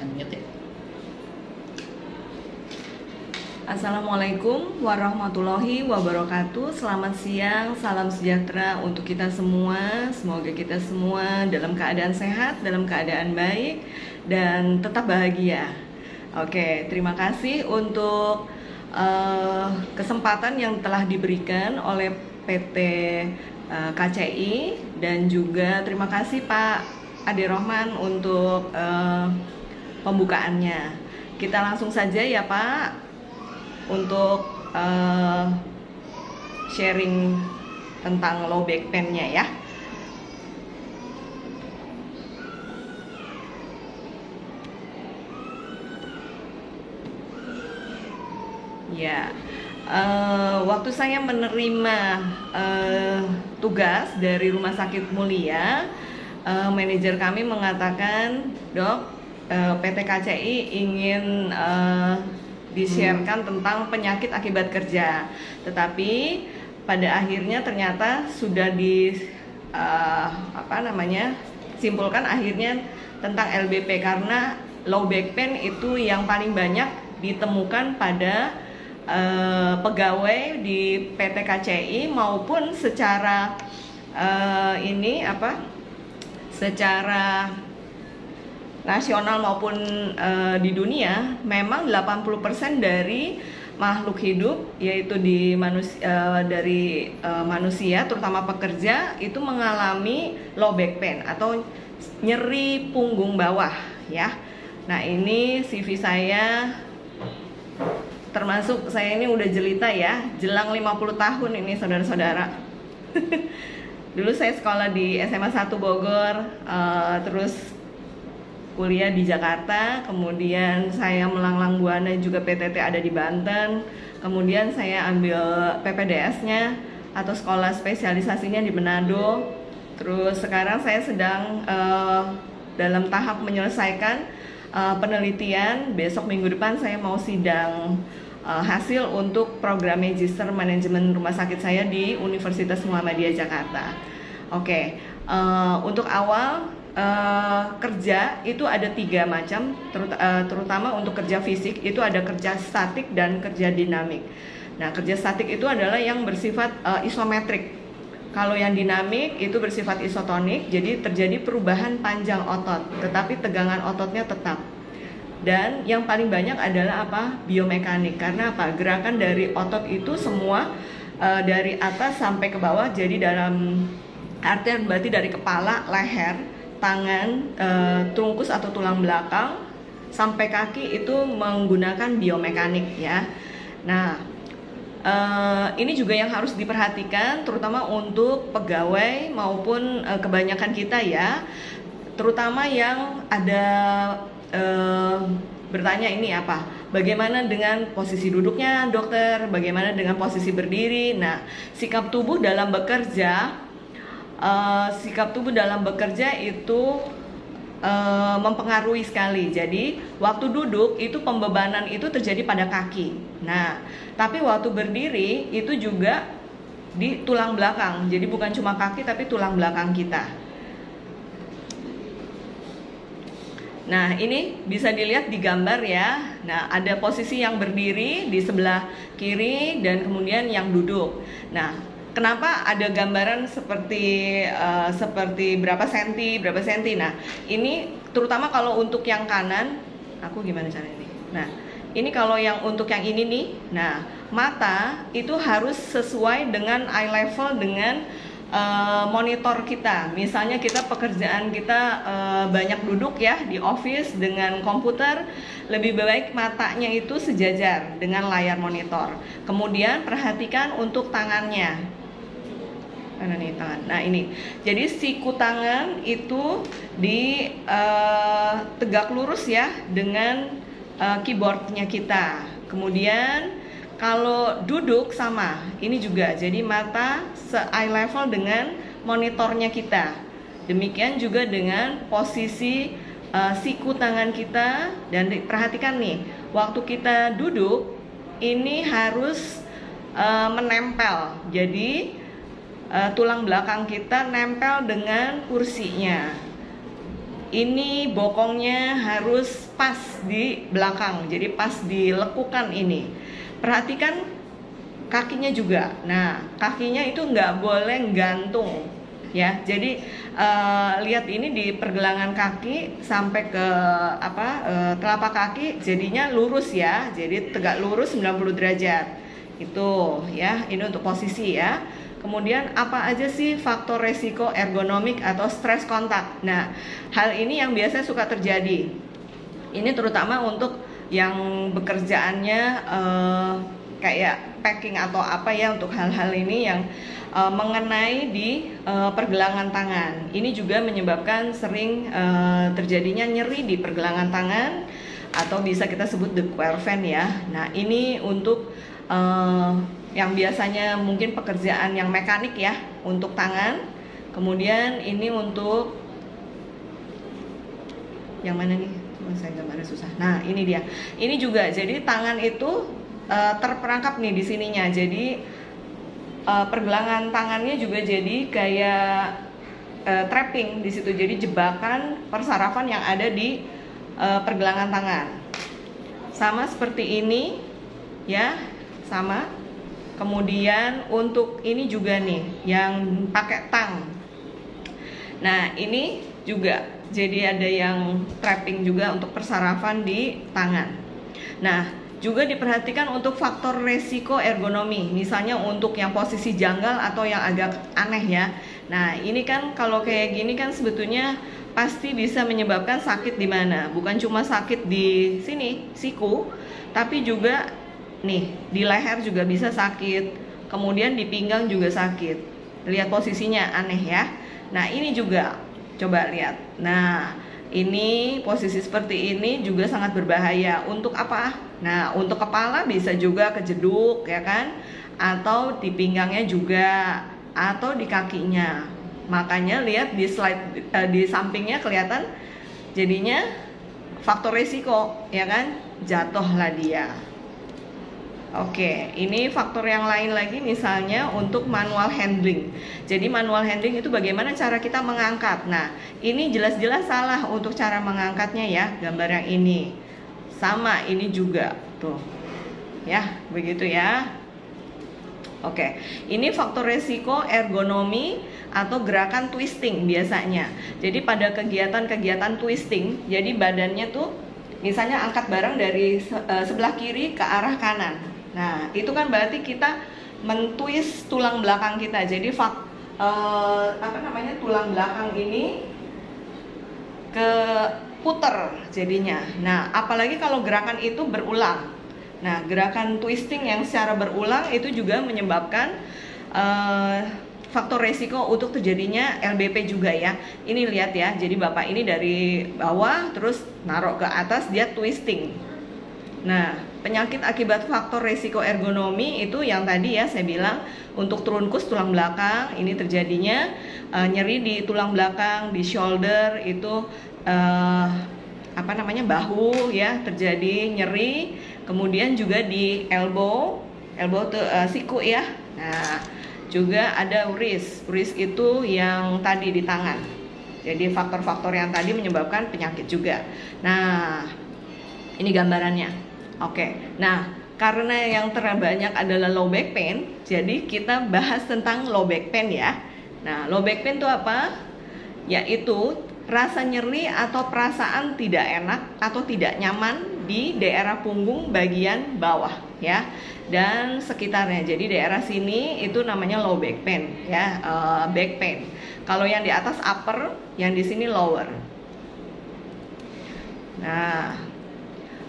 Unmute ya. Assalamualaikum warahmatullahi wabarakatuh. Selamat siang, salam sejahtera untuk kita semua. Semoga kita semua dalam keadaan sehat, dalam keadaan baik, dan tetap bahagia. Oke, terima kasih untuk kesempatan yang telah diberikan oleh PT KCI, dan juga terima kasih Pak Ade Rohman untuk pembukaannya. Kita langsung saja ya Pak untuk sharing tentang low back pain-nya ya. Ya, waktu saya menerima tugas dari Rumah Sakit Mulia, manajer kami mengatakan, "Dok, PT KCI ingin di-sharekan tentang penyakit akibat kerja." Tetapi pada akhirnya ternyata sudah simpulkan akhirnya tentang LBP, karena low back pain itu yang paling banyak ditemukan pada pegawai di PT KCI maupun secara secara nasional maupun di dunia. Memang 80% dari makhluk hidup, yaitu dari manusia terutama pekerja, itu mengalami low back pain atau nyeri punggung bawah ya. Nah, ini CV saya, termasuk saya ini udah jelita ya, jelang 50 tahun ini saudara-saudara. Dulu saya sekolah di SMA 1 Bogor, terus kuliah di Jakarta, kemudian saya melanglang buana juga PTT ada di Banten, kemudian saya ambil PPDS-nya atau sekolah spesialisasinya di Manado. Terus sekarang saya sedang dalam tahap menyelesaikan penelitian. Besok minggu depan saya mau sidang hasil untuk program Magister Manajemen Rumah Sakit saya di Universitas Muhammadiyah Jakarta. Oke, untuk awal kerja itu ada 3 macam, terutama untuk kerja fisik itu ada kerja statik dan kerja dinamik. Nah, kerja statik itu adalah yang bersifat isometrik. Kalau yang dinamik itu bersifat isotonik, jadi terjadi perubahan panjang otot, tetapi tegangan ototnya tetap. Dan yang paling banyak adalah biomekanik, karena gerakan dari otot itu semua dari atas sampai ke bawah, jadi dalam artian berarti dari kepala, leher, tangan, trunkus atau tulang belakang sampai kaki itu menggunakan biomekanik ya. Nah, ini juga yang harus diperhatikan terutama untuk pegawai maupun kebanyakan kita ya, terutama yang ada bertanya ini bagaimana dengan posisi duduknya dokter, bagaimana dengan posisi berdiri. Nah, sikap tubuh dalam bekerja itu mempengaruhi sekali. Jadi waktu duduk itu pembebanan itu terjadi pada kaki. Nah, tapi waktu berdiri itu juga di tulang belakang. Jadi bukan cuma kaki tapi tulang belakang kita. Nah, ini bisa dilihat di gambar ya. Nah, ada posisi yang berdiri di sebelah kiri dan kemudian yang duduk. Nah, kenapa ada gambaran seperti berapa senti? Nah, ini terutama kalau untuk yang kanan, aku gimana cara ini? Nah, ini kalau yang untuk yang ini nih. Nah, mata itu harus sesuai dengan eye level dengan monitor kita. Misalnya pekerjaan kita banyak duduk ya di office dengan komputer, lebih baik matanya itu sejajar dengan layar monitor. Kemudian perhatikan untuk tangannya. Tangan. Nah, ini. Jadi siku tangan itu tegak lurus ya dengan keyboardnya kita. Kemudian kalau duduk sama, ini juga. Jadi mata eye level dengan monitornya kita. Demikian juga dengan posisi siku tangan kita. Dan perhatikan nih, waktu kita duduk ini harus menempel. Jadi tulang belakang kita nempel dengan kursinya. ini bokongnya harus pas di belakang, jadi pas di lekukan ini. Perhatikan kakinya juga. Nah, kakinya itu nggak boleh gantung ya. Jadi lihat ini di pergelangan kaki sampai ke telapak kaki jadinya lurus ya. Jadi tegak lurus 90 derajat. Itu ya, ini untuk posisi ya. Kemudian apa aja sih faktor resiko ergonomik atau stress kontak? Nah, hal ini yang biasanya suka terjadi. Ini terutama untuk yang bekerjaannya kayak packing atau apa ya, untuk hal-hal ini yang mengenai di pergelangan tangan. Ini juga menyebabkan sering terjadinya nyeri di pergelangan tangan atau bisa kita sebut the querven ya. Nah, ini untuk yang biasanya mungkin pekerjaan yang mekanik ya, untuk tangan. Kemudian ini untuk yang mana nih? Saya gambarnya susah. Nah, ini dia. Ini juga, jadi tangan itu terperangkap nih di sininya. Jadi pergelangan tangannya juga jadi kayak trapping di situ. Jadi jebakan persarafan yang ada di pergelangan tangan. Sama seperti ini ya, sama. Kemudian untuk ini juga nih yang pakai tang. Nah, ini juga jadi ada yang trapping juga untuk persarafan di tangan. Nah, juga diperhatikan untuk faktor resiko ergonomi, misalnya untuk yang posisi janggal atau yang agak aneh ya. Nah, ini kan kalau kayak gini kan sebetulnya pasti bisa menyebabkan sakit di mana? Bukan cuma sakit di sini, siku, tapi juga nih di leher juga bisa sakit. Kemudian di pinggang juga sakit. Lihat posisinya aneh ya. Nah, ini juga coba lihat. Nah, ini posisi seperti ini juga sangat berbahaya. Untuk apa? Nah, untuk kepala bisa juga kejeduk ya kan, atau di pinggangnya juga, atau di kakinya. Makanya lihat di slide di sampingnya kelihatan jadinya faktor risiko ya kan, jatuhlah dia. Oke, ini faktor yang lain lagi misalnya untuk manual handling. Jadi manual handling itu bagaimana cara kita mengangkat. Nah, ini jelas-jelas salah untuk cara mengangkatnya ya, gambar yang ini. Sama ini juga, tuh. Ya, begitu ya. Oke, ini faktor resiko ergonomi atau gerakan twisting biasanya. Jadi pada kegiatan-kegiatan twisting, jadi badannya tuh misalnya angkat barang dari sebelah kiri ke arah kanan. Nah, itu kan berarti kita mentwist tulang belakang kita. Jadi tulang belakang ini ke puter jadinya. Nah, apalagi kalau gerakan itu berulang. Nah, gerakan twisting yang secara berulang itu juga menyebabkan faktor resiko untuk terjadinya LBP juga ya. Ini lihat ya, jadi Bapak ini dari bawah terus naruh ke atas, dia twisting. Nah, penyakit akibat faktor resiko ergonomi itu yang tadi ya saya bilang, untuk trunkus tulang belakang ini terjadinya nyeri di tulang belakang, di shoulder itu bahu ya, terjadi nyeri. Kemudian juga di elbow tuh siku ya. Nah, juga ada wrist itu yang tadi di tangan. Jadi faktor-faktor yang tadi menyebabkan penyakit juga. Nah, ini gambarannya. Oke, nah karena yang terbanyak adalah low back pain, jadi kita bahas tentang low back pain ya. Nah, low back pain itu apa? Yaitu rasa nyeri atau perasaan tidak enak atau tidak nyaman di daerah punggung bagian bawah ya, dan sekitarnya. Jadi daerah sini itu namanya low back pain ya, back pain. Kalau yang di atas upper, yang di sini lower. Nah,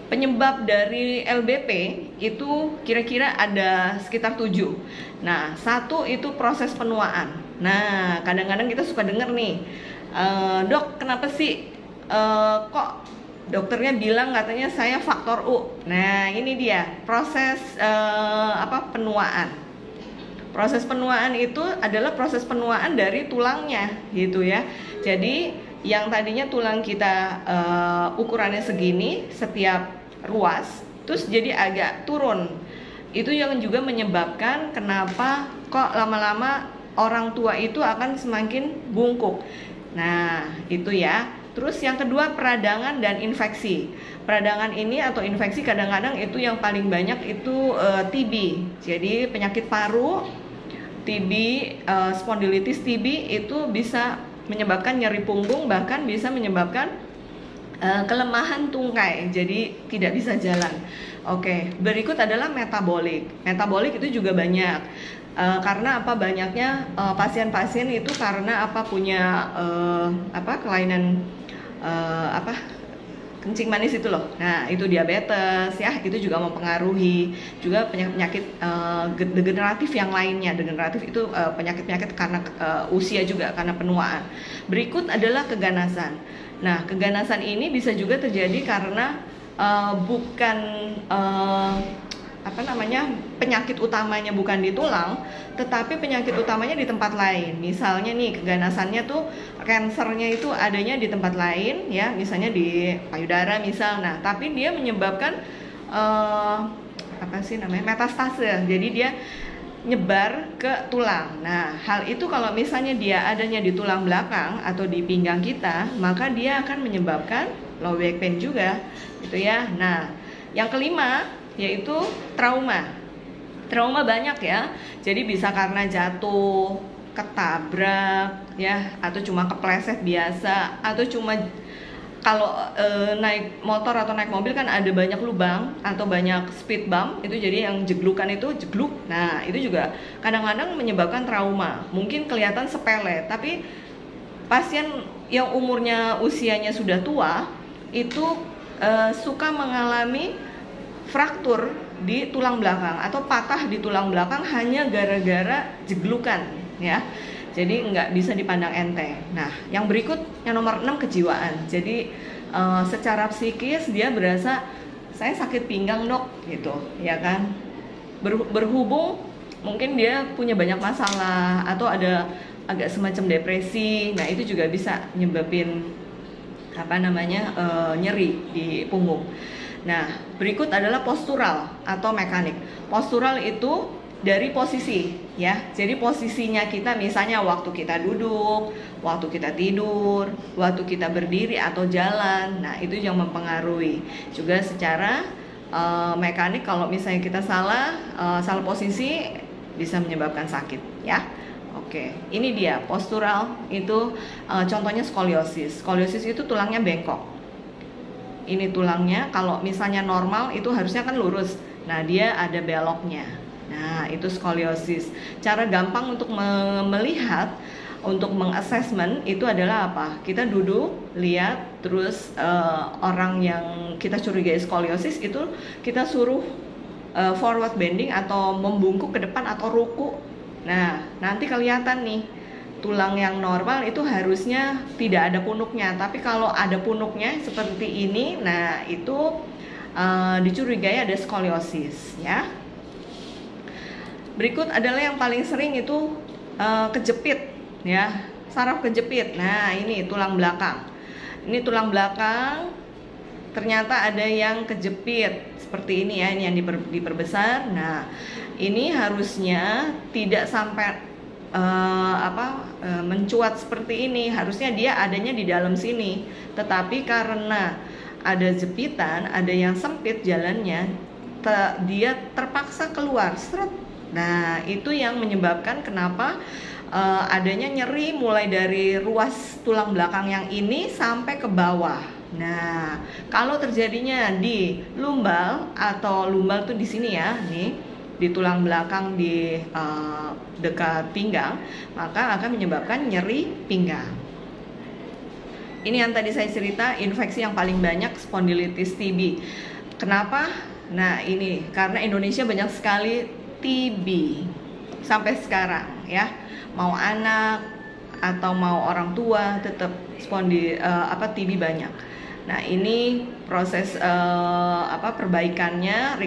penyebab dari LBP itu kira-kira ada sekitar 7. Nah, 1 itu proses penuaan. Nah, kadang-kadang kita suka dengar nih, dok, kenapa sih kok dokternya bilang katanya saya faktor U. Nah, ini dia proses penuaan. Proses penuaan itu adalah proses penuaan dari tulangnya gitu ya. Jadi yang tadinya tulang kita ukurannya segini setiap ruas, terus jadi agak turun. Itu yang juga menyebabkan kenapa kok lama-lama orang tua itu akan semakin bungkuk. Nah, itu ya. Terus yang kedua, peradangan dan infeksi. Peradangan ini atau infeksi kadang-kadang itu yang paling banyak itu TB. Jadi penyakit paru, TB, spondilitis TB itu bisa menyebabkan nyeri punggung, bahkan bisa menyebabkan kelemahan tungkai, jadi tidak bisa jalan. Oke, berikut adalah metabolik. Metabolik itu juga banyak. Karena apa, banyaknya pasien-pasien itu karena apa, punya kelainan kencing manis itu loh. Nah, itu diabetes ya, itu juga mempengaruhi. Juga penyakit degeneratif yang lainnya. Degeneratif itu penyakit-penyakit karena usia juga, karena penuaan. Berikut adalah keganasan. Nah, keganasan ini bisa juga terjadi karena bukan penyakit utamanya bukan di tulang, tetapi penyakit utamanya di tempat lain. Misalnya nih, keganasannya tuh kansernya itu adanya di tempat lain ya, misalnya di payudara misal. Nah, tapi dia menyebabkan metastase. Jadi dia nyebar ke tulang. Nah, hal itu kalau misalnya dia adanya di tulang belakang atau di pinggang kita, maka dia akan menyebabkan low back pain juga, gitu ya. Nah, yang kelima yaitu trauma. Trauma banyak ya. Jadi bisa karena jatuh, ketabrak ya, atau cuma kepleset biasa, atau cuma kalau naik motor atau naik mobil kan ada banyak lubang atau banyak speed bump, itu jadi yang jeglukan itu jegluk. Nah, itu juga kadang-kadang menyebabkan trauma. Mungkin kelihatan sepele, tapi pasien yang usianya sudah tua itu suka mengalami fraktur di tulang belakang atau patah di tulang belakang hanya gara-gara jeglukan ya. Jadi nggak bisa dipandang enteng. Nah, yang berikut yang nomor 6, kejiwaan. Jadi secara psikis dia berasa saya sakit pinggang dok, gitu, ya kan. Berhubung mungkin dia punya banyak masalah atau ada agak semacam depresi. Nah, itu juga bisa nyebabin nyeri di punggung. Nah, berikut adalah postural atau mekanik. Postural itu dari posisi ya. Jadi posisinya kita misalnya waktu kita duduk, waktu kita tidur, waktu kita berdiri atau jalan. Nah, itu yang mempengaruhi. Juga secara mekanik, kalau misalnya kita salah posisi bisa menyebabkan sakit ya. Oke, ini dia postural itu contohnya skoliosis. Skoliosis itu tulangnya bengkok. Ini tulangnya kalau misalnya normal itu harusnya kan lurus. Nah, dia ada beloknya. Nah, itu skoliosis. Cara gampang untuk melihat, untuk mengassessment itu adalah apa? Kita duduk, lihat, terus orang yang kita curigai skoliosis itu kita suruh forward bending atau membungkuk ke depan atau ruku. Nah, nanti kelihatan nih, tulang yang normal itu harusnya tidak ada punuknya, tapi kalau ada punuknya seperti ini, nah itu dicurigai ada skoliosis ya. Berikut adalah yang paling sering itu kejepit ya, saraf kejepit. Nah, ini tulang belakang. Ini tulang belakang ternyata ada yang kejepit seperti ini ya, ini yang diperbesar. Nah, ini harusnya tidak sampai mencuat seperti ini, harusnya dia adanya di dalam sini, tetapi karena ada jepitan, ada yang sempit jalannya, dia terpaksa keluar seret. Nah, itu yang menyebabkan kenapa adanya nyeri mulai dari ruas tulang belakang yang ini sampai ke bawah. Nah, kalau terjadinya di lumbal atau lumbal tuh di sini ya, nih di tulang belakang di dekat pinggang, maka akan menyebabkan nyeri pinggang. Ini yang tadi saya cerita, infeksi yang paling banyak spondilitis TB. Kenapa? Nah, ini karena Indonesia banyak sekali TB sampai sekarang ya. Mau anak atau mau orang tua tetap TB banyak. Nah, ini proses perbaikannya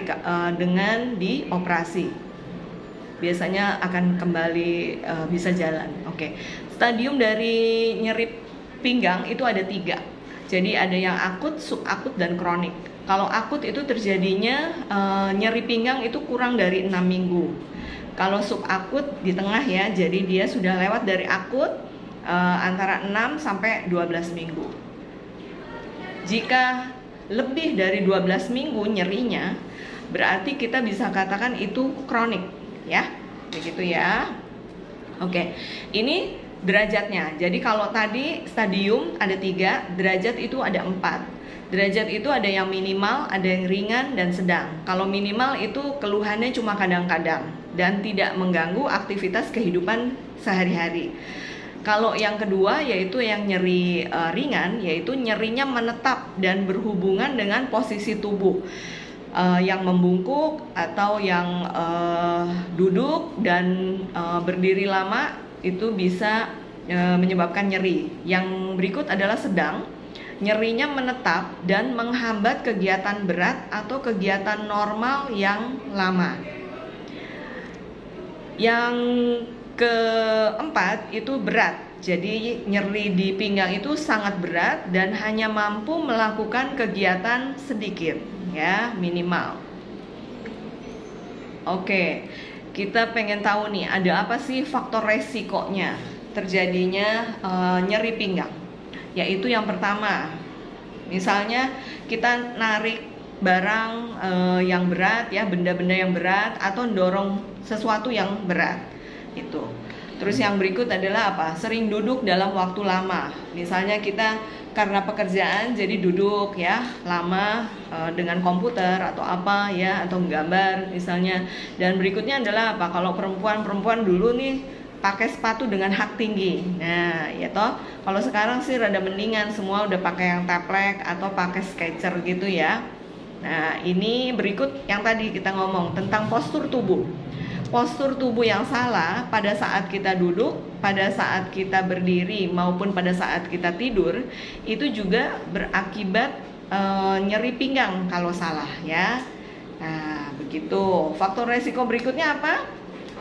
dengan dioperasi. Biasanya akan kembali bisa jalan. Oke. Stadium dari nyeri pinggang itu ada 3. Jadi ada yang akut, subakut, dan kronik. Kalau akut itu terjadinya nyeri pinggang itu kurang dari 6 minggu. Kalau subakut di tengah ya, jadi dia sudah lewat dari akut antara 6 sampai 12 minggu. Jika lebih dari 12 minggu nyerinya, berarti kita bisa katakan itu kronik, ya. Begitu ya. Oke, ini derajatnya. Jadi kalau tadi stadium ada 3, derajat itu ada 4. Derajat itu ada yang minimal, ada yang ringan dan sedang. Kalau minimal itu keluhannya cuma kadang-kadang dan tidak mengganggu aktivitas kehidupan sehari-hari. Kalau yang kedua yaitu yang nyeri ringan, yaitu nyerinya menetap dan berhubungan dengan posisi tubuh. Yang membungkuk atau yang duduk dan berdiri lama itu bisa menyebabkan nyeri. Yang berikut adalah sedang, nyerinya menetap dan menghambat kegiatan berat atau kegiatan normal yang lama. Yang keempat itu berat, jadi nyeri di pinggang itu sangat berat dan hanya mampu melakukan kegiatan sedikit, ya, minimal. Oke, kita pengen tahu nih, ada apa sih faktor resikonya terjadinya nyeri pinggang? Yaitu yang pertama, misalnya kita narik barang yang berat, ya, benda-benda yang berat atau dorong sesuatu yang berat itu. Terus yang berikut adalah apa? Sering duduk dalam waktu lama. Misalnya kita karena pekerjaan jadi duduk, ya, lama dengan komputer atau apa, ya, atau menggambar misalnya. Dan berikutnya adalah apa? Kalau perempuan dulu nih pakai sepatu dengan hak tinggi. Nah, ya toh. Kalau sekarang sih rada mendingan, semua udah pakai yang taplek atau pakai Skechers gitu ya. Nah, ini berikut yang tadi kita ngomong tentang postur tubuh. Postur tubuh yang salah pada saat kita duduk, pada saat kita berdiri, maupun pada saat kita tidur, itu juga berakibat nyeri pinggang kalau salah, ya. Nah, begitu. Faktor resiko berikutnya apa?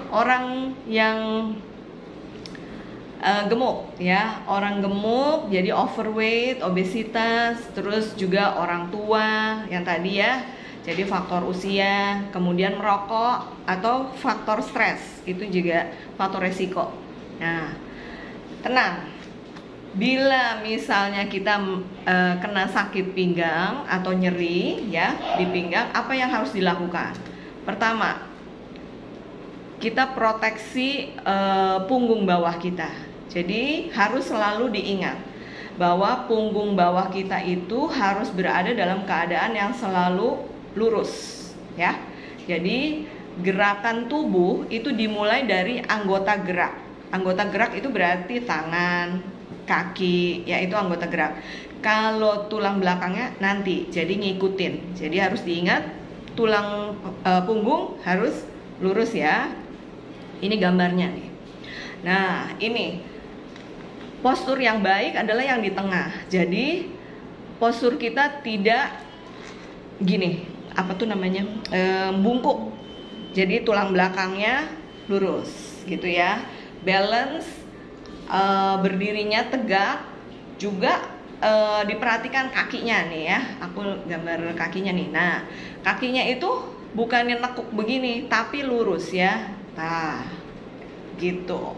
Orang yang gemuk, ya, orang gemuk jadi overweight, obesitas, terus juga orang tua yang tadi, ya. Jadi faktor usia, kemudian merokok atau faktor stres itu juga faktor resiko. Nah, tenang. Bila misalnya kita kena sakit pinggang atau nyeri, ya, di pinggang, apa yang harus dilakukan? Pertama, kita proteksi punggung bawah kita. Jadi harus selalu diingat bahwa punggung bawah kita itu harus berada dalam keadaan yang selalu lurus, ya. Jadi gerakan tubuh itu dimulai dari anggota gerak. Anggota gerak itu berarti tangan, kaki, ya, itu anggota gerak. Kalau tulang belakangnya nanti, jadi ngikutin. Jadi harus diingat tulang punggung harus lurus, ya. Ini gambarnya nih. Nah, ini postur yang baik adalah yang di tengah. Jadi postur kita tidak gini, apa tuh namanya, bungkuk. Jadi tulang belakangnya lurus, gitu ya. Balance, berdirinya tegak. Juga diperhatikan kakinya nih, ya. Aku gambar kakinya nih. Nah, kakinya itu bukannya nekuk begini, tapi lurus, ya. Nah, gitu.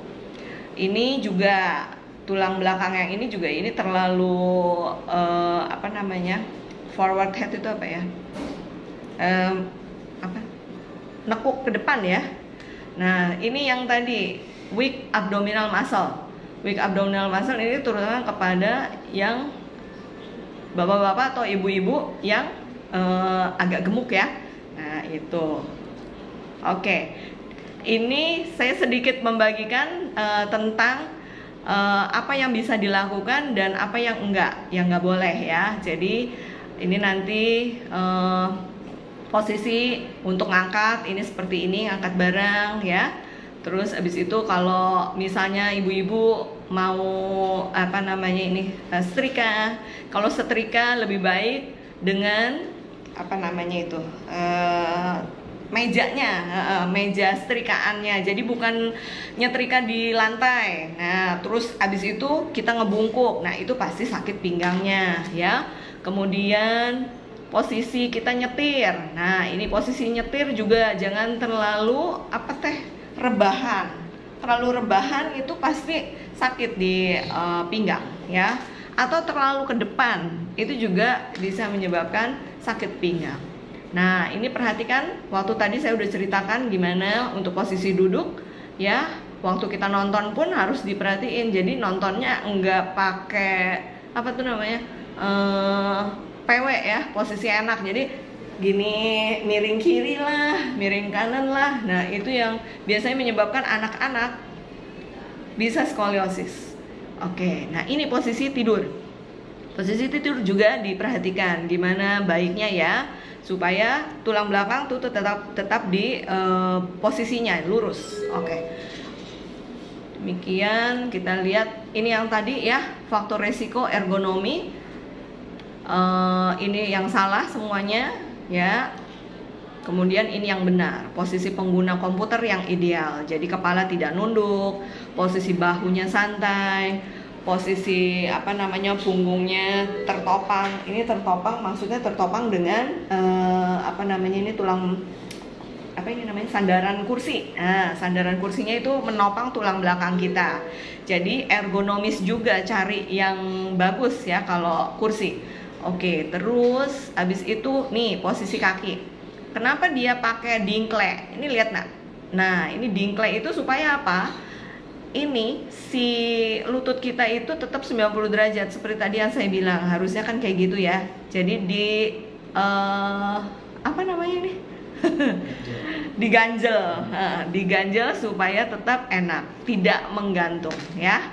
Ini juga tulang belakang yang ini juga ini terlalu apa namanya, forward head itu apa ya, nekuk ke depan, ya. Nah, ini yang tadi weak abdominal muscle. Weak abdominal muscle ini terutama kepada yang bapak-bapak atau ibu-ibu yang agak gemuk, ya. Nah, itu. Oke. Ini saya sedikit membagikan tentang apa yang bisa dilakukan dan apa yang nggak boleh, ya. Jadi ini nanti posisi untuk ngangkat ini seperti ini, ngangkat barang, ya. Terus abis itu kalau misalnya ibu-ibu mau apa namanya ini setrika, kalau setrika lebih baik dengan apa namanya itu mejanya, meja setrikaannya. Jadi bukan nyetrika di lantai. Nah, terus abis itu kita ngebungkuk. Nah, itu pasti sakit pinggangnya, ya. Kemudian posisi kita nyetir. Nah, ini posisi nyetir juga jangan terlalu rebahan. Terlalu rebahan itu pasti sakit di pinggang, ya. atau terlalu ke depan, itu juga bisa menyebabkan sakit pinggang. Nah, ini perhatikan, waktu tadi saya udah ceritakan gimana untuk posisi duduk ya. Waktu kita nonton pun harus diperhatiin. Jadi nontonnya enggak pakai apa tuh namanya, PW ya, posisi enak. Jadi gini, miring kiri lah, miring kanan lah. Nah, itu yang biasanya menyebabkan anak-anak bisa skoliosis. Oke, nah ini posisi tidur. Posisi tidur juga diperhatikan gimana baiknya ya, supaya tulang belakang tuh tetap di posisinya lurus. Oke. Demikian kita lihat ini yang tadi ya, faktor resiko ergonomi. Ini yang salah semuanya ya. Kemudian ini yang benar, posisi pengguna komputer yang ideal. Jadi kepala tidak nunduk, posisi bahunya santai, posisi apa namanya, punggungnya tertopang. Ini tertopang maksudnya tertopang dengan apa namanya, ini tulang apa ini namanya, sandaran kursi. Nah, sandaran kursinya itu menopang tulang belakang kita. Jadi ergonomis juga, cari yang bagus ya kalau kursi. Oke, terus habis itu nih posisi kaki. Kenapa dia pakai dingklek? Ini lihat nak. Nah, ini dingklek itu supaya apa? Ini si lutut kita itu tetap 90 derajat seperti tadi yang saya bilang. Harusnya kan kayak gitu ya. Jadi di apa namanya ini? Diganjel. Diganjel supaya tetap enak, tidak menggantung ya.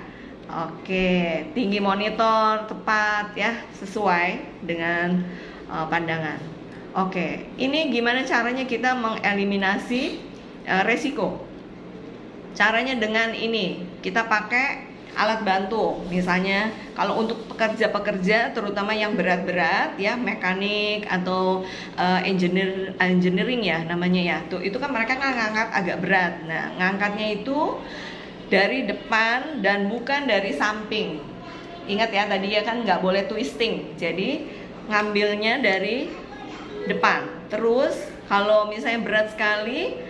Oke, tinggi monitor tepat ya, sesuai dengan pandangan. Oke, ini gimana caranya kita mengeliminasi resiko? Caranya dengan ini, kita pakai alat bantu. Misalnya kalau untuk pekerja-pekerja terutama yang berat-berat ya, mekanik atau engineering ya namanya ya. Tuh, itu kan mereka kan ngangkat agak berat. Nah, ngangkatnya itu dari depan dan bukan dari samping. Ingat ya, tadi ya kan nggak boleh twisting. Jadi ngambilnya dari depan. Terus kalau misalnya berat sekali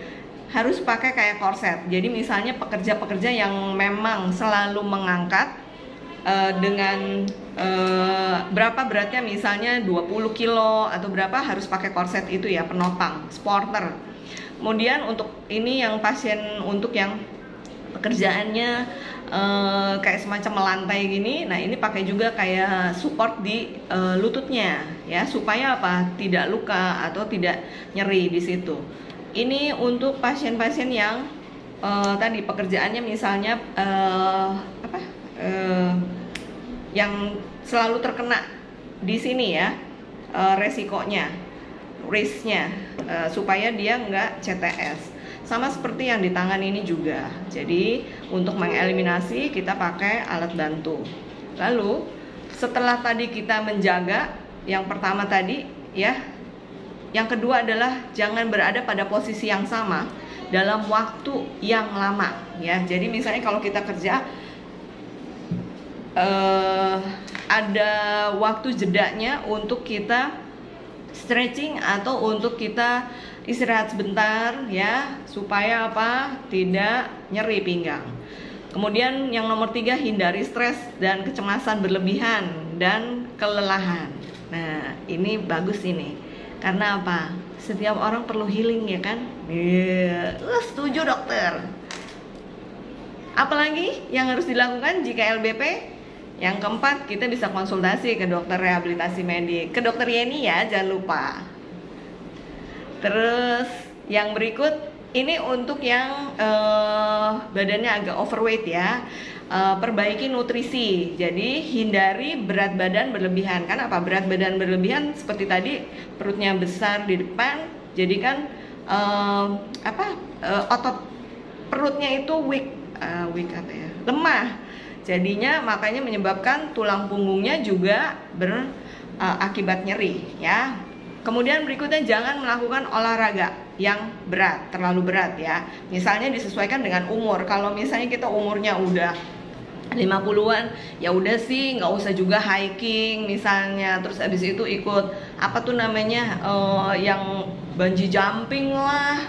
harus pakai kayak korset. Jadi misalnya pekerja-pekerja yang memang selalu mengangkat dengan berapa beratnya, misalnya 20 kilo atau berapa, harus pakai korset itu ya, penopang, supporter. Kemudian untuk ini yang pasien untuk yang pekerjaannya kayak semacam melantai gini, nah ini pakai juga kayak support di lututnya ya, supaya apa, tidak luka atau tidak nyeri di situ. Ini untuk pasien-pasien yang tadi pekerjaannya misalnya yang selalu terkena di sini ya, resikonya, risknya, supaya dia nggak CTS. Sama seperti yang di tangan ini juga. Jadi untuk mengeliminasi kita pakai alat bantu. Lalu setelah tadi kita menjaga yang pertama tadi ya, yang kedua adalah jangan berada pada posisi yang sama dalam waktu yang lama ya. Jadi misalnya kalau kita kerja ada waktu jedanya untuk kita stretching atau untuk kita istirahat sebentar ya, supaya apa, tidak nyeri pinggang. Kemudian yang nomor 3, hindari stres dan kecemasan berlebihan dan kelelahan. Nah ini bagus ini, karena apa, setiap orang perlu healing ya kan. Setuju dokter. Apalagi yang harus dilakukan jika LBP? Yang keempat, kita bisa konsultasi ke dokter rehabilitasi medik, ke dokter Yeni ya, jangan lupa. Terus yang berikut ini untuk yang badannya agak overweight ya, perbaiki nutrisi. Jadi hindari berat badan berlebihan. Kan apa, berat badan berlebihan seperti tadi, perutnya besar di depan, jadi kan otot perutnya itu weak apa ya, lemah. Jadinya makanya menyebabkan tulang punggungnya juga berakibat nyeri ya. Kemudian berikutnya, jangan melakukan olahraga yang berat, terlalu berat ya. Misalnya disesuaikan dengan umur. Kalau misalnya kita umurnya udah 50-an, ya udah sih nggak usah juga hiking misalnya. Terus abis itu ikut apa tuh namanya, yang bungee jumping lah,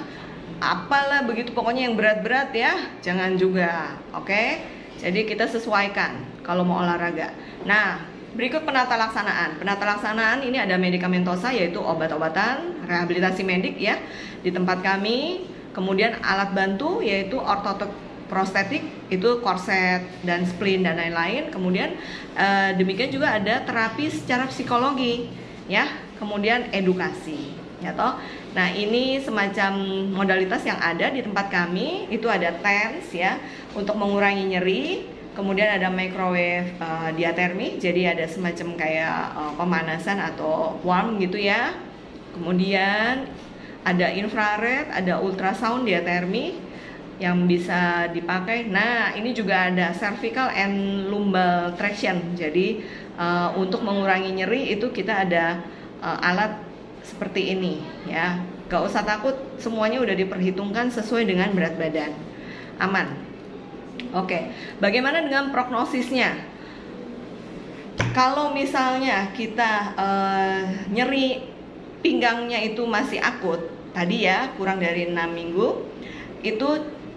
apalah begitu, pokoknya yang berat-berat ya, jangan juga. Oke? Jadi kita sesuaikan kalau mau olahraga. Nah, Berikut penata laksanaan. Penata laksanaan ini ada medikamentosa, yaitu obat-obatan, rehabilitasi medik ya di tempat kami. Kemudian alat bantu yaitu ortotik prostetik, itu korset dan splint dan lain-lain. Kemudian demikian juga ada terapi secara psikologi ya. Kemudian edukasi ya toh. Nah, ini semacam modalitas yang ada di tempat kami. Itu ada TENS ya untuk mengurangi nyeri. Kemudian ada microwave diatermi, jadi ada semacam kayak pemanasan atau warm gitu ya. Kemudian ada infrared, ada ultrasound diatermi yang bisa dipakai. Nah, ini juga ada cervical and lumbar traction. Jadi untuk mengurangi nyeri itu kita ada alat seperti ini ya. Gak usah takut, semuanya udah diperhitungkan sesuai dengan berat badan. Aman. Oke, bagaimana dengan prognosisnya? Kalau misalnya kita nyeri pinggangnya itu masih akut, tadi ya kurang dari 6 minggu, itu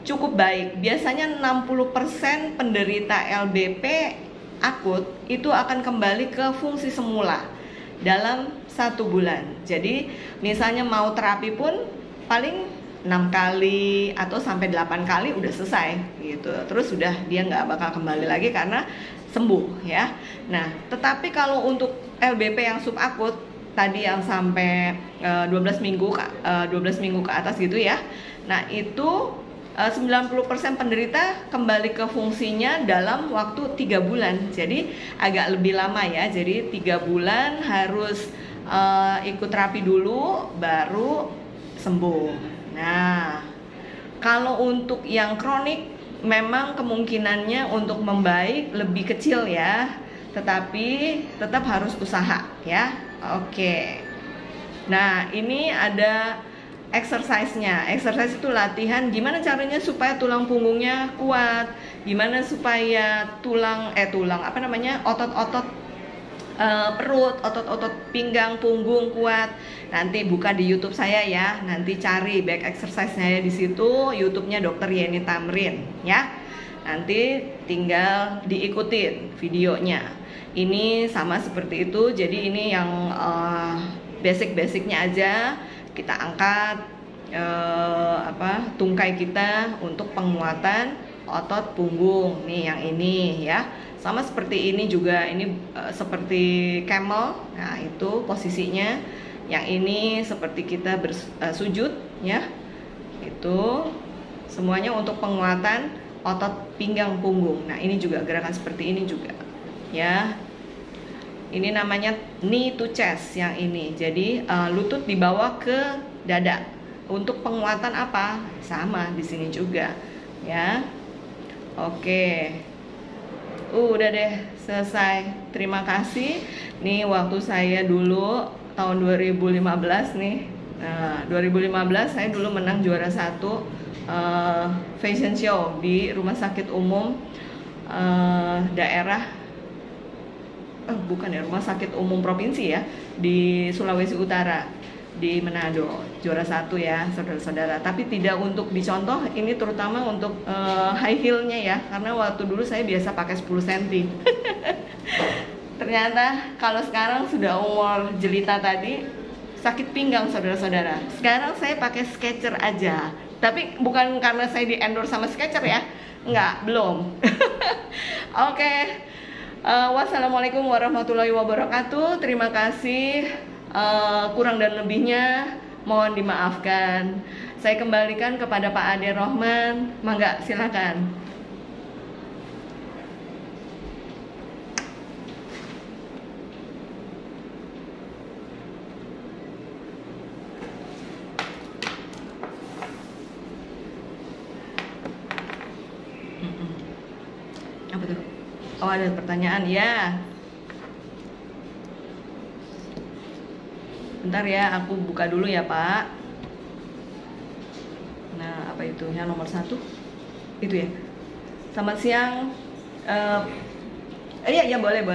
cukup baik. Biasanya 60% penderita LBP akut itu akan kembali ke fungsi semula dalam 1 bulan. Jadi misalnya mau terapi pun paling 6 kali atau sampai 8 kali udah selesai gitu. Terus sudah dia nggak bakal kembali lagi karena sembuh ya. Nah, tetapi kalau untuk LBP yang subakut tadi yang sampai 12 minggu ke atas gitu ya. Nah, itu 90% penderita kembali ke fungsinya dalam waktu 3 bulan. Jadi agak lebih lama ya. Jadi 3 bulan harus ikut terapi dulu baru sembuh. Nah, kalau untuk yang kronik memang kemungkinannya untuk membaik lebih kecil ya, tetapi tetap harus usaha ya. Oke. Nah, ini ada exercise-nya. Exercise itu latihan gimana caranya supaya tulang punggungnya kuat, gimana supaya otot-otot perut, otot-otot pinggang, punggung kuat. Nanti buka di YouTube saya ya. Nanti cari back exercise-nya di situ. YouTube-nya Dr. Yeni Tamrin ya. Nanti tinggal diikutin videonya. Ini sama seperti itu. Jadi ini yang basic-basicnya aja. Kita angkat tungkai kita untuk penguatan otot punggung. Nih yang ini ya. Sama seperti ini juga, ini seperti camel. Nah, itu posisinya. Yang ini seperti kita bersujud ya. Itu semuanya untuk penguatan otot pinggang punggung. Nah, ini juga gerakan seperti ini juga ya. Ini namanya knee to chest yang ini. Jadi lutut dibawa ke dada. Untuk penguatan apa? Sama di sini juga ya. Oke. Udah deh, selesai. Terima kasih. Nih waktu saya dulu tahun 2015 nih. Nah, 2015 saya dulu menang juara 1 fashion show di Rumah Sakit Umum daerah bukan ya, Rumah Sakit Umum Provinsi ya, di Sulawesi Utara, di Manado. Juara 1 ya saudara-saudara. Tapi tidak untuk dicontoh, ini terutama untuk high heel-nya ya, karena waktu dulu saya biasa pakai 10 cm. Ternyata kalau sekarang sudah umur jelita tadi, sakit pinggang saudara-saudara. Sekarang saya pakai Skechers aja. Tapi bukan karena saya di endorse sama Skechers ya. Enggak, belum. Oke. Wassalamualaikum warahmatullahi wabarakatuh. Terima kasih. Kurang dan lebihnya mohon dimaafkan. Saya kembalikan kepada Pak Ade Rohman. Mangga, silakan. Apa tuh? Oh, ada pertanyaan ya. Bentar ya, aku buka dulu ya Pak. Nah, apa itu? Yang nomor 1 itu ya. Selamat siang. Iya boleh.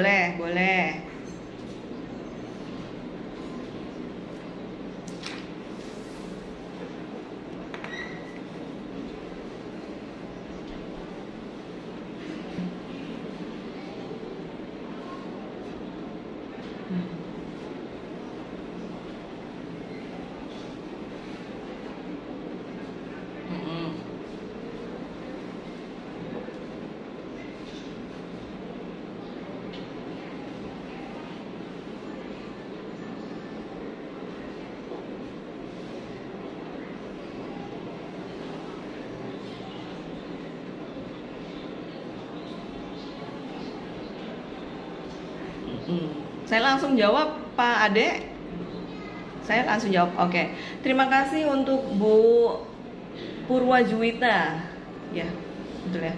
Saya langsung jawab, Pak Ade. Saya langsung jawab. Oke. Terima kasih untuk Bu Purwajuwita. Ya, betul ya.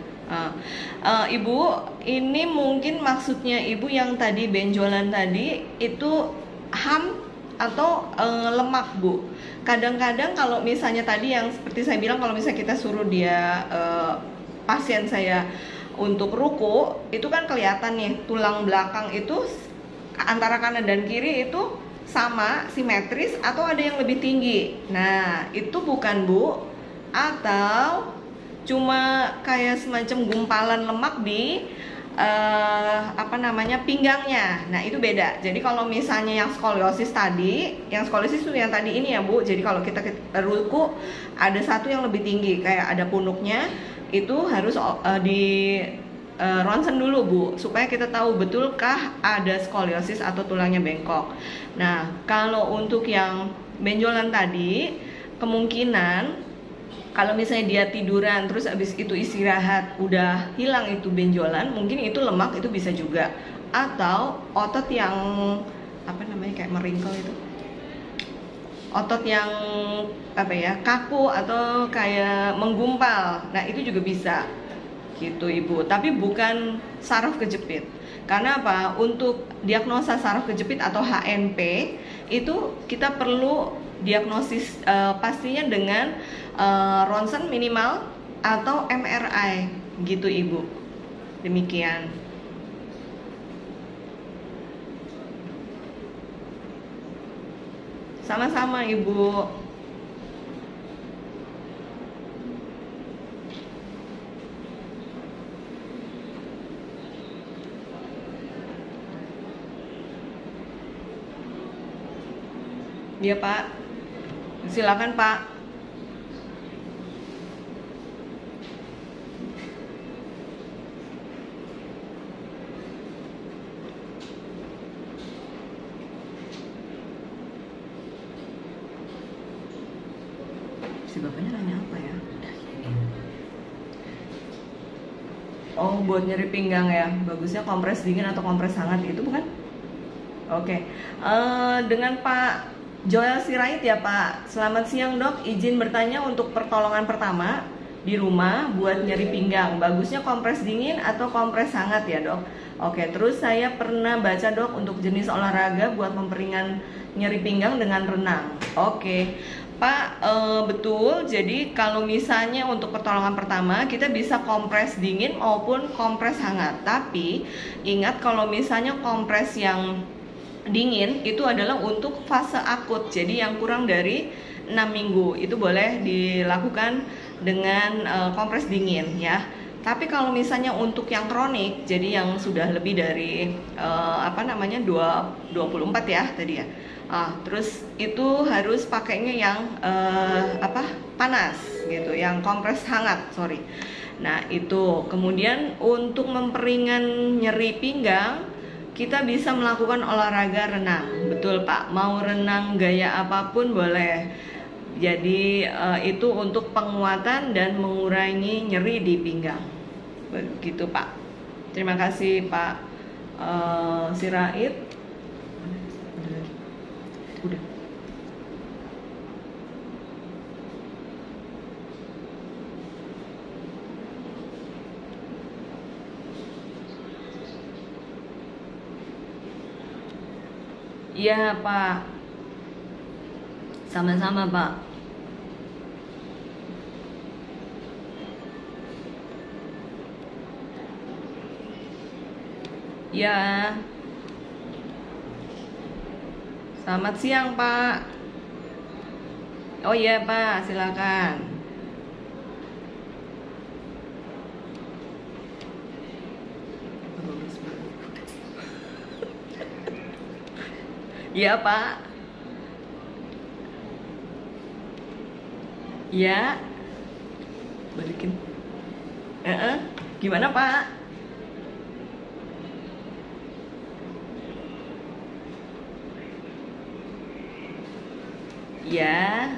Ibu, ini mungkin maksudnya Ibu yang tadi benjolan tadi itu HAM atau lemak, Bu. Kadang-kadang kalau misalnya tadi yang seperti saya bilang, kalau misalnya kita suruh dia pasien saya untuk ruku, itu kan kelihatan nih tulang belakang itu antara kanan dan kiri itu sama, simetris, atau ada yang lebih tinggi. Nah, itu bukan, Bu, atau cuma kayak semacam gumpalan lemak di pinggangnya. Nah, itu beda. Jadi kalau misalnya yang skoliosis tadi, yang skoliosis itu yang tadi ini ya, Bu. Jadi kalau kita ruku ada satu yang lebih tinggi, kayak ada punuknya, itu harus di ronsen dulu, Bu, supaya kita tahu betulkah ada skoliosis atau tulangnya bengkok. Nah, kalau untuk yang benjolan tadi, kemungkinan kalau misalnya dia tiduran terus abis itu istirahat udah hilang itu benjolan, mungkin itu lemak, itu bisa juga. Atau otot yang kayak meringkel itu, otot yang kaku atau kayak menggumpal. Nah, itu juga bisa gitu, Ibu. Tapi bukan saraf kejepit. Karena apa? Untuk diagnosa saraf kejepit atau HNP itu kita perlu diagnosis pastinya dengan ronsen minimal atau MRI gitu, Ibu. Demikian. Sama-sama, Ibu. Iya, Pak. Silakan, Pak. Si bapaknya nanya apa ya? Oh, buat nyeri pinggang ya. Bagusnya kompres dingin atau kompres hangat, itu bukan? Oke. Dengan Pak Joel Sirait ya, Pak. Selamat siang, Dok. Izin bertanya untuk pertolongan pertama di rumah buat nyeri pinggang. Bagusnya kompres dingin atau kompres hangat ya, Dok? Oke, terus saya pernah baca, Dok, untuk jenis olahraga buat memperingan nyeri pinggang dengan renang. Oke. Pak, betul. Jadi kalau misalnya untuk pertolongan pertama kita bisa kompres dingin maupun kompres hangat. Tapi ingat, kalau misalnya kompres yang dingin itu adalah untuk fase akut, jadi yang kurang dari 6 minggu itu boleh dilakukan dengan kompres dingin ya. Tapi kalau misalnya untuk yang kronik, jadi yang sudah lebih dari 24 ya tadi ya, terus itu harus pakainya yang panas gitu, yang kompres hangat, sorry. Nah, itu kemudian untuk memperingan nyeri pinggang kita bisa melakukan olahraga renang. Betul, Pak, mau renang gaya apapun boleh. Jadi itu untuk penguatan dan mengurangi nyeri di pinggang. Begitu, Pak. Terima kasih, Pak Sirait. Udah. Iya, Pak. Sama-sama, Pak. Ya. Selamat siang, Pak. Oh iya, Pak, silakan. Iya, Pak. Ya. Balikin. Gimana, Pak? Ya.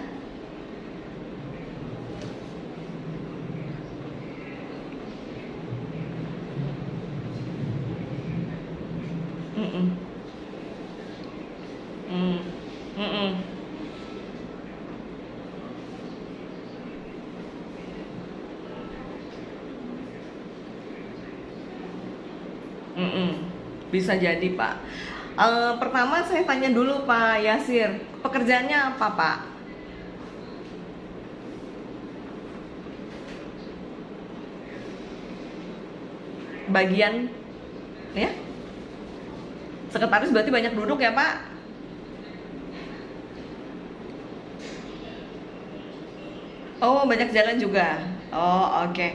Mm-mm. Mm-mm. Bisa jadi Pak. Pertama saya tanya dulu Pak Yasir, pekerjaannya apa Pak? Bagian ya, sekretaris berarti banyak duduk ya Pak? Oh banyak jalan juga. Oh oke.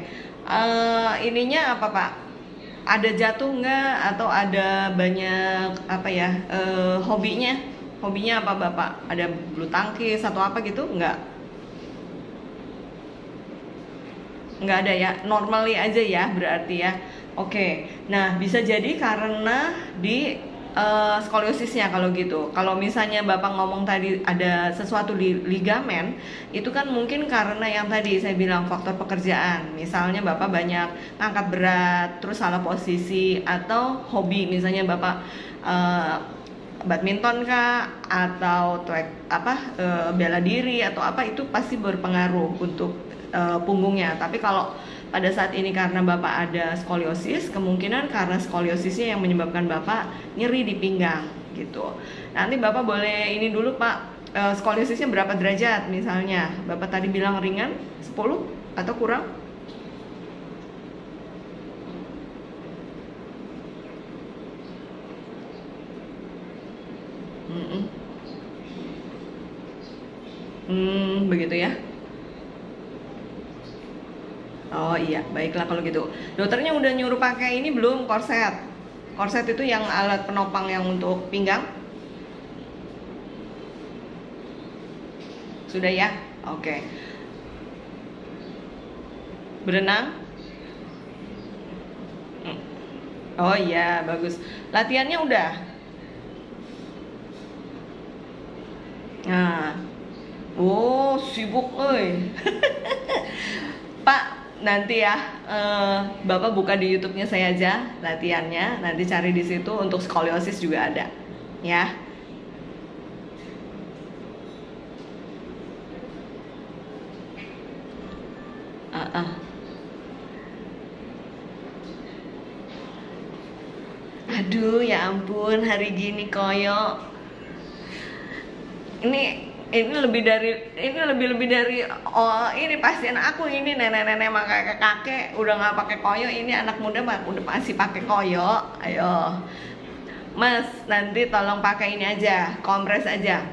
Ininya apa Pak? Ada jatuh nggak atau ada banyak apa ya, hobinya? Hobinya apa Bapak? Ada bulu tangkis atau apa gitu? Nggak ada ya, normally aja ya berarti ya. Oke, nah bisa jadi karena di skoliosisnya kalau gitu. Kalau misalnya Bapak ngomong tadi ada sesuatu di ligamen, itu kan mungkin karena yang tadi saya bilang faktor pekerjaan. Misalnya Bapak banyak ngangkat berat, terus salah posisi, atau hobi misalnya Bapak eh, badminton kah atau bela diri atau apa, itu pasti berpengaruh untuk punggungnya. Tapi kalau pada saat ini karena Bapak ada skoliosis, kemungkinan karena skoliosisnya yang menyebabkan Bapak nyeri di pinggang gitu. Nanti Bapak boleh ini dulu Pak, skoliosisnya berapa derajat misalnya? Bapak tadi bilang ringan 10 atau kurang? Mm-mm. Begitu ya. Oh iya, baiklah kalau gitu. Dokternya udah nyuruh pakai ini belum, korset? Korset itu yang alat penopang yang untuk pinggang? Sudah ya? Oke. Berenang? Hmm. Oh iya, bagus. Latihannya udah? Nah. Oh, sibuk euy. Pak, nanti ya, Bapak buka di YouTube-nya saya aja latihannya, nanti cari di situ, untuk skoliosis juga ada, ya. Ah, ah. Aduh, ya ampun, hari gini koyo. Ini lebih dari oh, ini pasien aku ini nenek-nenek sama kakek-kakek udah nggak pakai koyo, ini anak muda mah udah masih pakai koyo. Ayo Mas, nanti tolong pakai ini aja, kompres aja,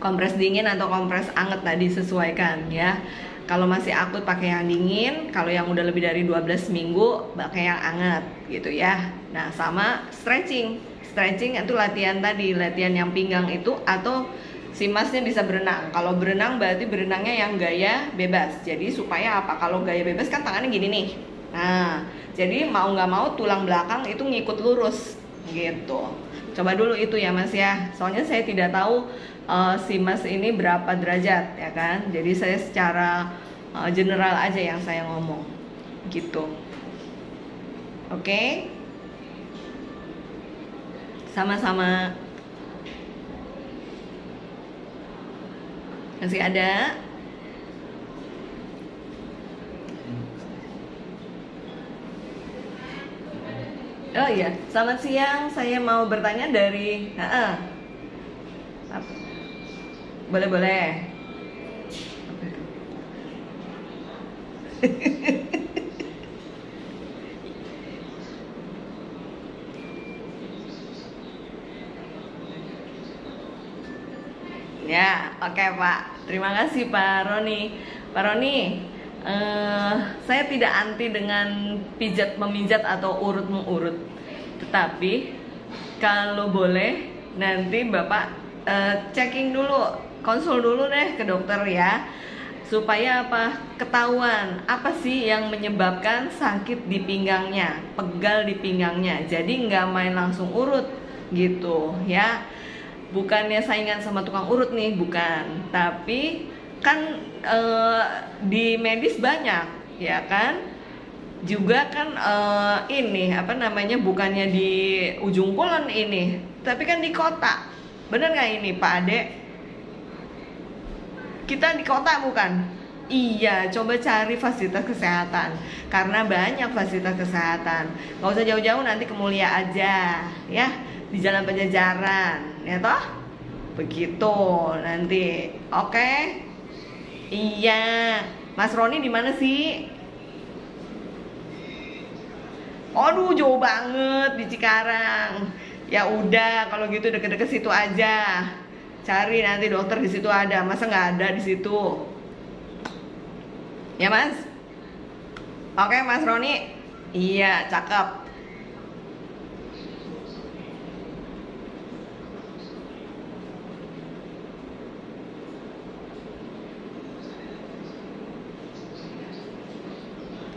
kompres dingin atau kompres anget tadi, sesuaikan ya. Kalau masih akut pakai yang dingin, kalau yang udah lebih dari 12 minggu pakai yang anget gitu ya. Nah, sama stretching. Stretching itu latihan tadi, latihan yang pinggang itu, atau si masnya bisa berenang. Kalau berenang berarti berenangnya yang gaya bebas. Jadi supaya apa? Kalau gaya bebas kan tangannya gini nih. Nah, jadi mau nggak mau tulang belakang itu ngikut lurus gitu. Coba dulu itu ya Mas ya. Soalnya saya tidak tahu si Mas ini berapa derajat ya kan. Jadi saya secara general aja yang saya ngomong gitu. Oke? Sama-sama. Masih ada? Oh iya, selamat siang. Saya mau bertanya dari boleh boleh. Ya, oke Pak. Terima kasih Pak Roni. Pak Roni, saya tidak anti dengan pijat memijat atau urut mengurut. Tetapi kalau boleh nanti Bapak checking dulu, konsul dulu deh ke dokter ya. Supaya apa? Ketahuan apa sih yang menyebabkan sakit di pinggangnya, pegal di pinggangnya. Jadi nggak main langsung urut gitu ya. Bukannya saingan sama tukang urut nih, bukan. Tapi kan di medis banyak ya kan, juga kan ini apa namanya, bukannya di ujung kulon ini, tapi kan di kota. Bener nggak ini Pak Ade? Kita di kota bukan? Iya, coba cari fasilitas kesehatan. Karena banyak fasilitas kesehatan. Gak usah jauh-jauh, nanti ke Mulia aja, ya, di Jalan Pajajaran, ya toh? Begitu nanti. Oke? Iya. Mas Roni di mana sih? Aduh, jauh banget di Cikarang. Ya udah, kalau gitu deket-deket situ aja. Cari nanti dokter di situ ada. Masa nggak ada di situ? Ya Mas? Oke Mas Roni. Iya, cakep.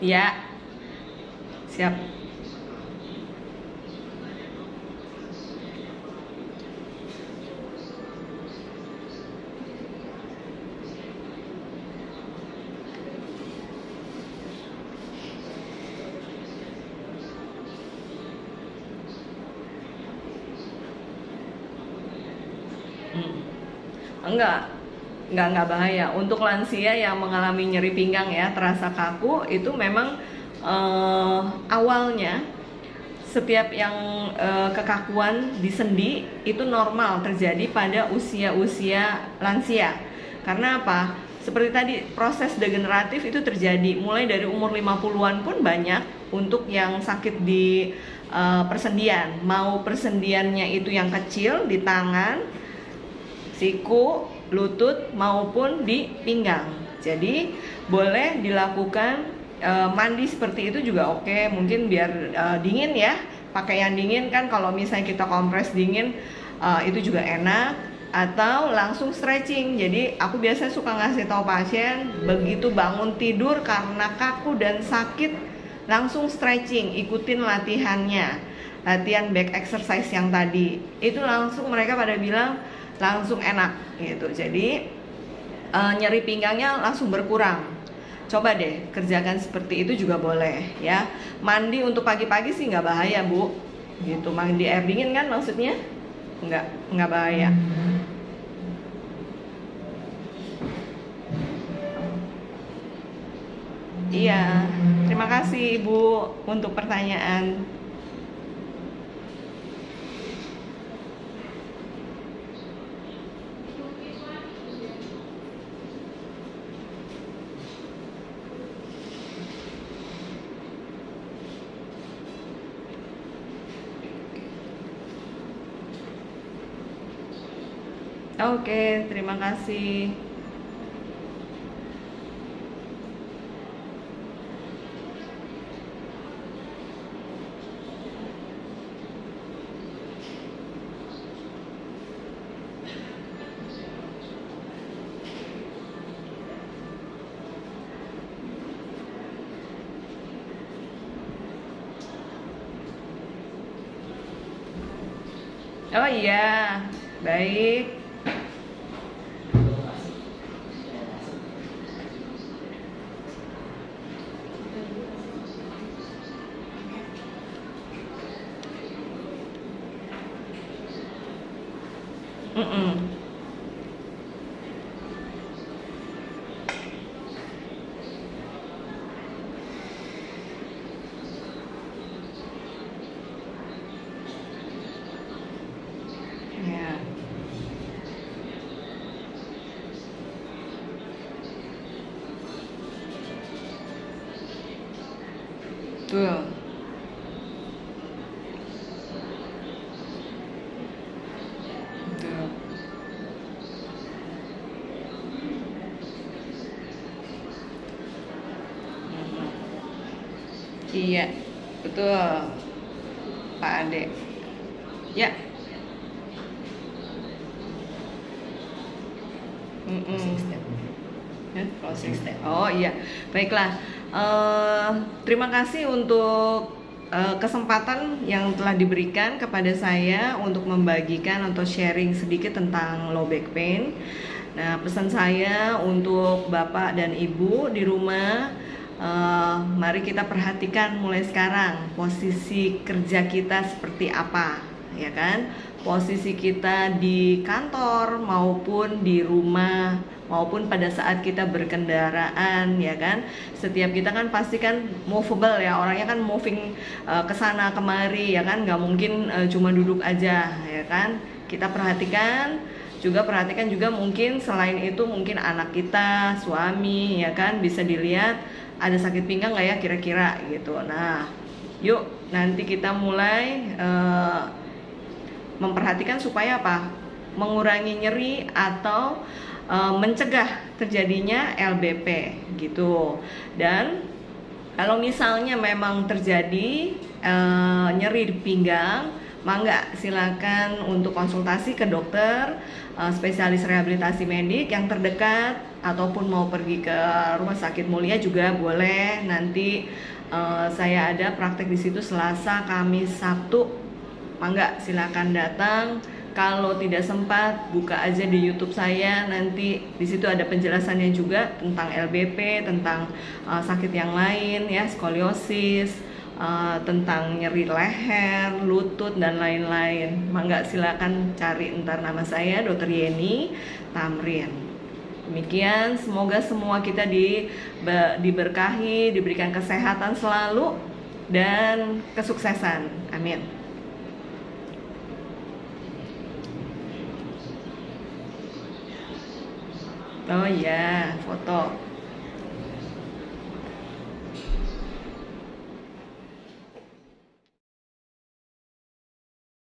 Ya, siap. Enggak bahaya. Untuk lansia yang mengalami nyeri pinggang ya, terasa kaku, itu memang awalnya setiap yang kekakuan di sendi itu normal terjadi pada usia-usia lansia. Karena apa? Seperti tadi, proses degeneratif itu terjadi mulai dari umur 50-an pun banyak untuk yang sakit di persendian. Mau persendiannya itu yang kecil di tangan, siku, lutut maupun di pinggang. Jadi boleh dilakukan mandi seperti itu juga oke. Mungkin biar dingin ya, pakai yang dingin kan, kalau misalnya kita kompres dingin itu juga enak. Atau langsung stretching. Jadi aku biasanya suka ngasih tahu pasien, begitu bangun tidur karena kaku dan sakit, langsung stretching, ikutin latihannya, latihan back exercise yang tadi. Itu langsung mereka pada bilang langsung enak gitu. Jadi nyeri pinggangnya langsung berkurang. Coba deh kerjakan seperti itu juga boleh ya. Mandi untuk pagi-pagi sih nggak bahaya Bu, gitu. Mandi air dingin kan maksudnya? Nggak bahaya. Iya, terima kasih Ibu untuk pertanyaan. Oke, terima kasih. Oh iya, baik. Ya. Tuh. Tuh. Iya, betul Pak Ade. Ya. Closing step. Oh iya, baiklah. Terima kasih untuk kesempatan yang telah diberikan kepada saya untuk membagikan atau sharing sedikit tentang low back pain. Nah, pesan saya untuk Bapak dan Ibu di rumah, mari kita perhatikan mulai sekarang posisi kerja kita seperti apa, ya kan? posisi kita di kantor maupun di rumah maupun pada saat kita berkendaraan, ya kan. Setiap kita kan pasti kan movable ya, orangnya kan moving ke sana kemari, ya kan, nggak mungkin cuma duduk aja, ya kan. Kita perhatikan juga mungkin selain itu mungkin anak kita, suami, ya kan, bisa dilihat ada sakit pinggang nggak ya kira-kira gitu. Nah, yuk nanti kita mulai memperhatikan supaya apa? Mengurangi nyeri atau mencegah terjadinya LBP gitu. Dan kalau misalnya memang terjadi nyeri di pinggang, mangga silakan untuk konsultasi ke dokter spesialis rehabilitasi medik yang terdekat, ataupun mau pergi ke Rumah Sakit Mulia juga boleh. Nanti saya ada praktek di situ Selasa, Kamis, Sabtu. Mangga silakan datang. Kalau tidak sempat, buka aja di YouTube saya, nanti di situ ada penjelasannya juga tentang LBP, tentang sakit yang lain ya, skoliosis, tentang nyeri leher, lutut dan lain-lain. Mangga silakan cari ntar nama saya Dr. Yeni Tamrin. Demikian, semoga semua kita diberkahi, diberikan kesehatan selalu dan kesuksesan. Amin. Oh iya, foto.